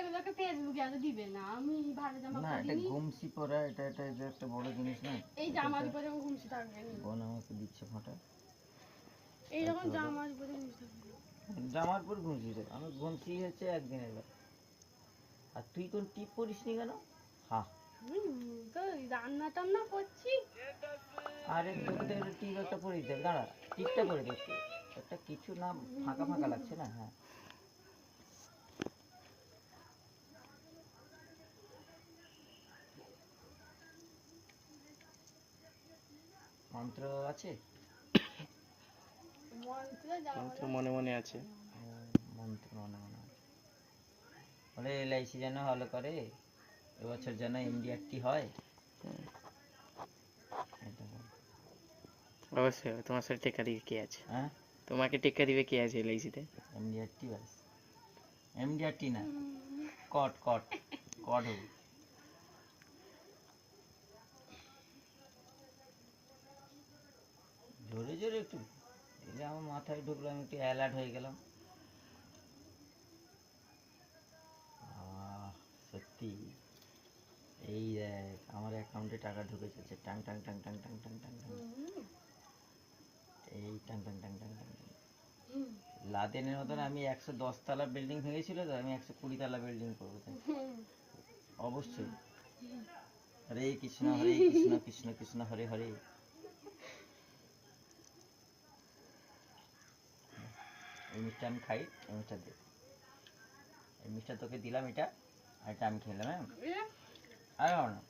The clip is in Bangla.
এগুলোকে ফেসবুকে আর দিবে না। আমি ভালো জামা না এটা পরিনি। গুমসি পরা, এটা যে একটা বড় জিনিস না। এই জামার উপরে ঘুমসি থাকবে না। বোন আমাকে দিচ্ছে ফটো। এই রকম জামার উপরে ঘুমসি থাকবে না। জামার উপর ঘুমসি রে, আমি ঘুমসি হচ্ছে একদিনের বার। আর তুই কোন টিপ পরিসনি কেন? হ্যাঁ তো রান্না টান্না করছি। আরে তোকে তো একটা টিপ একটা পরিয়ে দে, দাঁড়া টিপটা পরে দেখতে একটা কিছু না, ফাঁকা ফাঁকা লাগছে না। হ্যাঁ মন্ত্র আছে, মন্ত্র মনে মনে আছে। মন্ত্র মনে মনে আছে। বলে এলআইসি যেন ভালো করে, এবছর যেন এমডিআরটি হয়। অবশ্যই তোমার সাথে টেক্কা দিবে কে আছে? হ্যাঁ তোমাকে টেক্কা দিবে কে আছে এলআইসিতে? এমডিআরটি বাস, এমডিআরটি না, কট কট কট হবে। জোরে জোরে একটু এলে আমার মাথায় ঢুকলো, আমি একটু অ্যালার্ট হয়ে গেলাম। সত্যি এই দেখ আমার অ্যাকাউন্টে টাকা ঢুকেছে, টাং টাং টাং টাং টাং টাং টাং টাং, এই টাং টাং টাং টাং টাং। লাদেনের মতন আমি 110 তলা বিল্ডিং ভেঙেছিল তো, আমি 120 তলা বিল্ডিং করবো অবশ্যই। হরে কৃষ্ণ কৃষ্ণ কৃষ্ণ হরে হরে। এই মিষ্টি আমি খাই, এই মিষ্টি দে, এই মিষ্টি তোকে দিলাম, এটা আর এটা আমি খেলাম। হ্যাঁ আর না